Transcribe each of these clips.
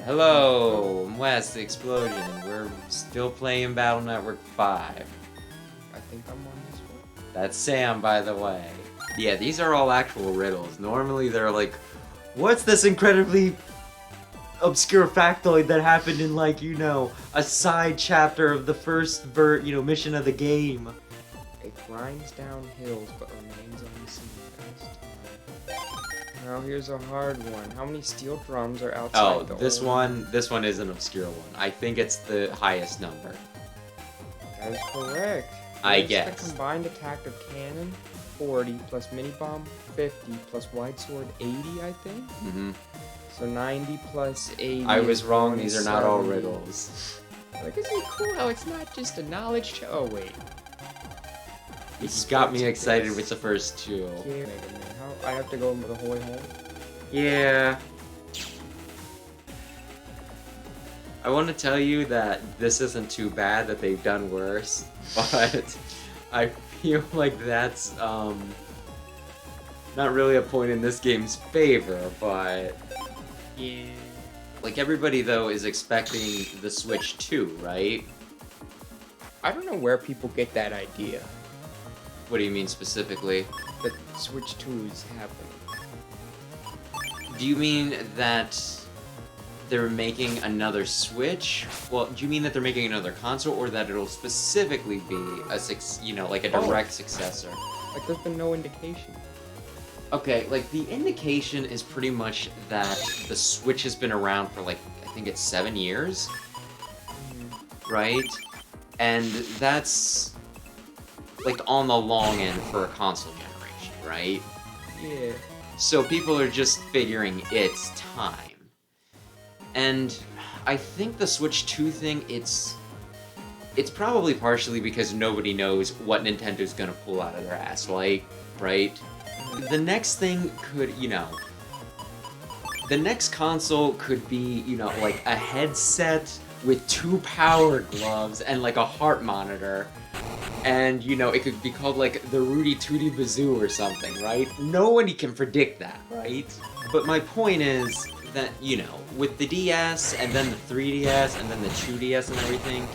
Hello, I'm Wes, the Explosion. We're still playing Battle Network 5. I think I'm on this one. That's Sam, by the way. Yeah, these are all actual riddles. Normally they're like, what's this incredibly obscure factoid that happened in, like, you know, a side chapter of the first mission of the game? It grinds down hills but remains unseen past time. Now here's a hard one. How many steel drums are outside the this one is an obscure one. I think it's the highest number. That is correct. I It's guess. the combined attack of cannon, 40, plus mini bomb, 50, plus wide sword, 80, I think? Mm-hmm. So 90 plus 80 I was is wrong, these are not all 170. riddles. Like, isn't it cool how it's not just a knowledge show? Oh, wait. You got me excited with the first two. Yeah, Mega Man. How I have to go into the holy hole? Yeah. I want to tell you that this isn't too bad, that they've done worse, but I feel like that's, not really a point in this game's favor, but... Yeah. Like, everybody, though, is expecting the Switch 2, right? I don't know where people get that idea. What do you mean specifically? That Switch 2 is happening. Do you mean that they're making another Switch? Well, do you mean that they're making another console, or that it'll specifically be a like a direct successor? Like, there's been no indication. Okay, like, the indication is pretty much that the Switch has been around for, like, I think it's 7 years? Right? And that's, like, on the long end for a console generation, right? Yeah. So people are just figuring it's time. And I think the Switch 2 thing, it's probably partially because nobody knows what Nintendo's gonna pull out of their ass, like, right? The next thing could, the next console could be, like a headset with 2 power gloves and like a heart monitor. And, it could be called like the Rudy Tooty Bazoo or something, right? Nobody can predict that, right? But my point is that, with the DS and then the 3DS and then the 2DS and everything,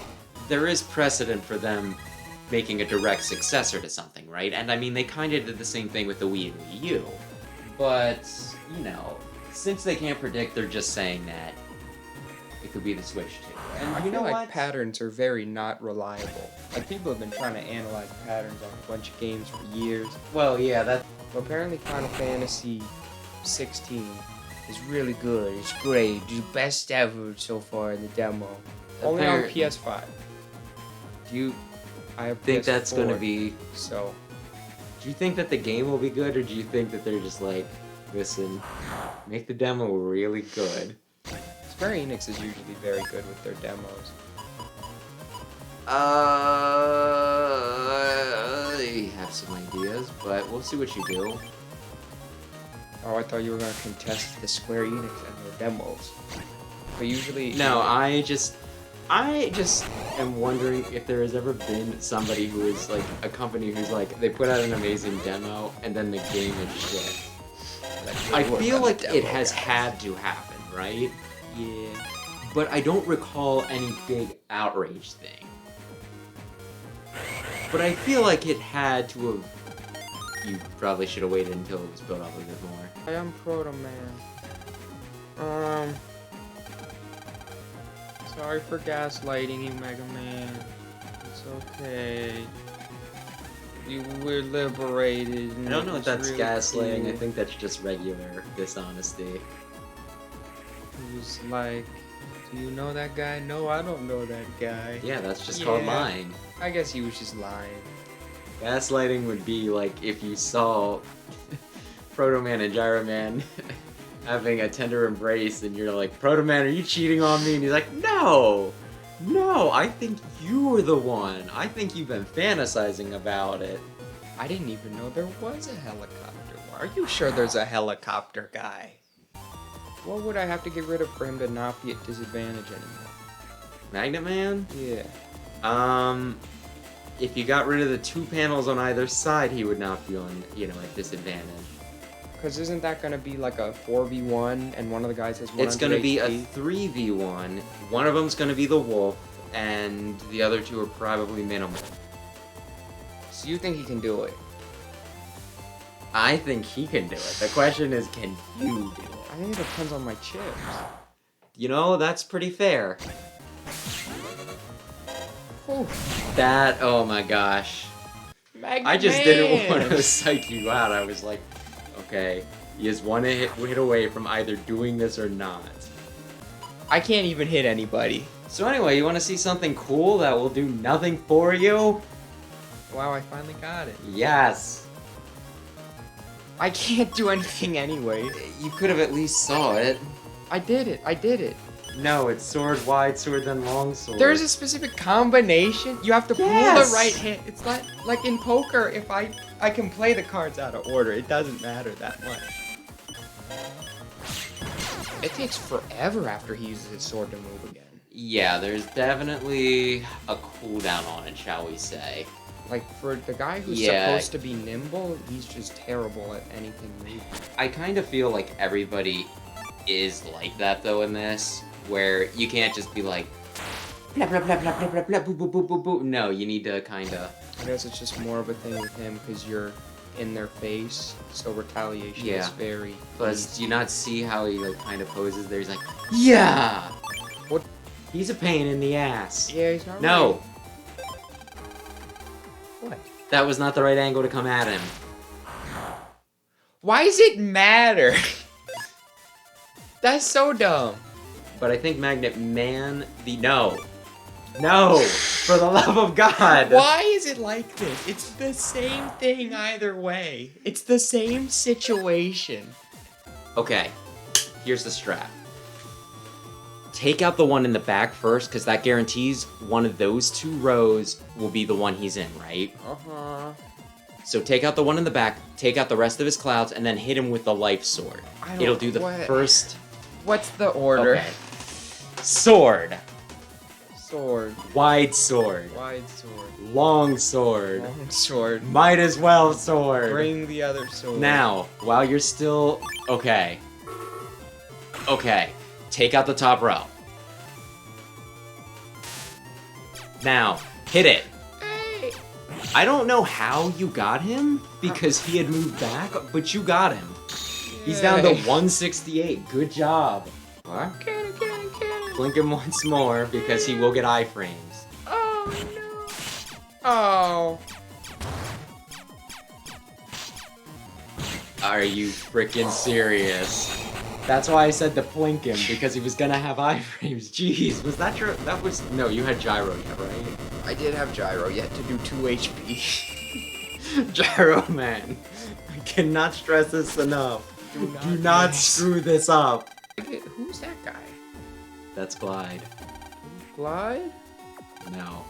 there is precedent for them making a direct successor to something, right? And I mean, they kind of did the same thing with the Wii and Wii U. But, since they can't predict, they're just saying that it could be the Switch 2. And I feel like what? patterns are very not reliable. Like, people have been trying to analyze patterns on a bunch of games for years. Well, yeah, that... But apparently Final Fantasy 16 is really good. It's great. It's the best ever so far in the demo. Only on PS5. Do you I have think PS4, that's gonna be... So, Do you think that the game will be good, or do you think that they're just like, listen, make the demo really good? Square Enix is usually very good with their demos. I have some ideas, but we'll see what you do. Oh, I thought you were gonna contest the Square Enix and their demos. But usually... No, I just am wondering if there has ever been somebody who is like a company who's like, they put out an amazing demo and then the game is shit. I feel like it has had to happen, right? Yeah. But I don't recall any big outrage thing. But I feel like it had to have... You probably should have waited until it was built up a bit more. I am Proto Man. Sorry for gaslighting you, Mega Man. It's okay. We're liberated. I don't know if that's really gaslighting, cool. I think that's just regular dishonesty. He was like, do you know that guy? No, I don't know that guy. Yeah, that's just called Yeah. lying. I guess he was just lying. Gaslighting would be like if you saw Proto Man and Gyro Man having a tender embrace and you're like, Proto Man, are you cheating on me? And he's like, no! No, I think you were the one. I think you've been fantasizing about it. I didn't even know there was a helicopter. Are you sure there's a helicopter guy? What would I have to get rid of for him to not be at disadvantage anymore? Magnet Man? Yeah. If you got rid of the 2 panels on either side, he would not be on, at disadvantage. Because isn't that gonna be like a 4v1 and one of the guys has 100 It's gonna be a HP? 3v1. One of them's gonna be the wolf, and the other two are probably minimal. So you think he can do it? I think he can do it. The question is, can you do it? I think it depends on my chips. You know, that's pretty fair. Oh, That, oh my gosh. Magnet I just Man. didn't want to psych you out. I was like, okay, he is one hit away from either doing this or not. I can't even hit anybody. So anyway, you want to see something cool that will do nothing for you? Wow, I finally got it. Yes. I can't do anything anyway. You could have at least saw it. I did it. I did it. No, it's sword, wide sword, then long sword. There's a specific combination. You have to pull Yes! the right hit. It's like in poker. If I can play the cards out of order, it doesn't matter that much. It takes forever after he uses his sword to move again. Yeah, there's definitely a cooldown on it, shall we say. Like, for the guy who's Yeah. supposed to be nimble, he's just terrible at anything moving. I kind of feel like everybody is like that, though, in this, where you can't just be like, blah, blah, blah, blah, blah, blah, blah, boo, boo, boo, boo, boo. No, you need to kind of... I guess it's just more of a thing with him because you're in their face, so retaliation is Yeah. very... Plus, do you not see how he, like, kind of poses there? He's like, yeah! What? He's a pain in the ass. Yeah, he's not No! right. What? That was not the right angle to come at him. Why does it matter? That's so dumb. But I think Magnet Man, No! No! For the love of God! Why is it like this? It's the same thing either way. It's the same situation. Okay, here's the strat. Take out the one in the back first, because that guarantees one of those two rows will be the one he's in, right? Uh-huh. So take out the one in the back, take out the rest of his clouds, and then hit him with the life sword. It'll do the first... What's the order? Okay. Sword. Sword. Wide sword. Wide sword. Long sword. Long sword. Might as well sword. Bring the other sword. Now, while you're still... Okay. Okay. Take out the top row. Now, hit it. Hey. I don't know how you got him, because he had moved back, but you got him. He's down to 168. Good job. What? Get it. Blink him once more, because he will get iframes. Oh, no. Oh. Are you freaking serious? That's why I said to blink him, because he was gonna have iframes. Jeez, was that your... That was... No, you had Gyro yet, right? I did have Gyro, yet to do 2 HP. Gyro Man. I cannot stress this enough. Do not miss. screw this up. Who's that guy? That's Glide. Glide? No.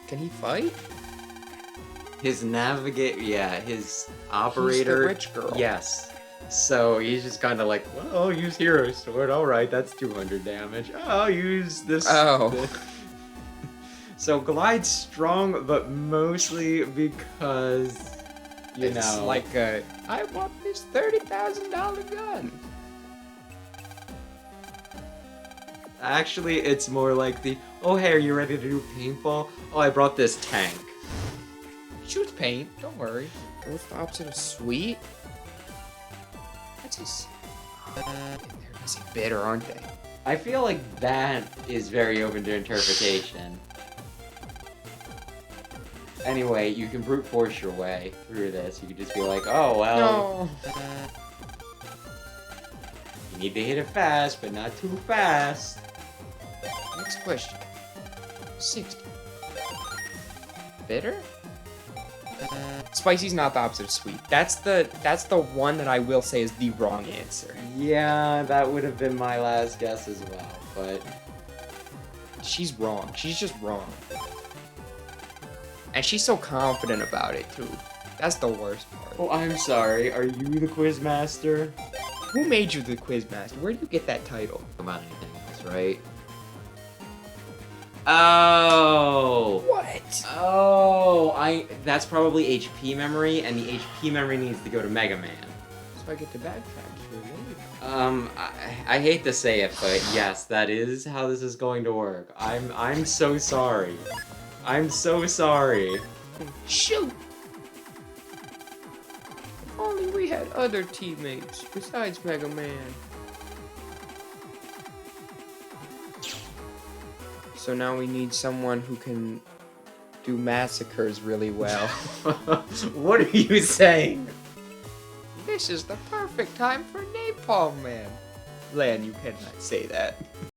Can he fight? His his operator... rich girl. Yes. So he's just kind of like, well, I'll use Hero Sword. Alright, that's 200 damage. I'll use this... Oh. So Glide's strong, but mostly because, It's like I want this $30,000 gun. Actually, it's more like the, oh, hey, are you ready to do paintball? Oh, I brought this tank. Shoots paint, don't worry. What's the opposite of sweet? That's just... They're just bitter, aren't they? I feel like that is very open to interpretation. Anyway, you can brute force your way through this. You can just be like, oh, well... No. You need to hit it fast, but not too fast. Next question. 60. Bitter? Spicy's not the opposite of sweet. That's the one that I will say is the wrong answer. Yeah, that would have been my last guess as well, but... She's wrong. She's just wrong. And she's so confident about it, too. That's the worst part. Oh, I'm sorry. Are you the quiz master? Who made you the quiz master? Where do you get that title? About anything else, right? Oh! What? Oh, that's probably HP memory, and the HP memory needs to go to Mega Man. I get to backtrack through later. I hate to say it, but yes, that is how this is going to work. I'm so sorry. I'm so sorry. Shoot! If only we had other teammates besides Mega Man. So now we need someone who can do massacres really well. What are you saying? This is the perfect time for Napalm Man. Lan, you cannot say that.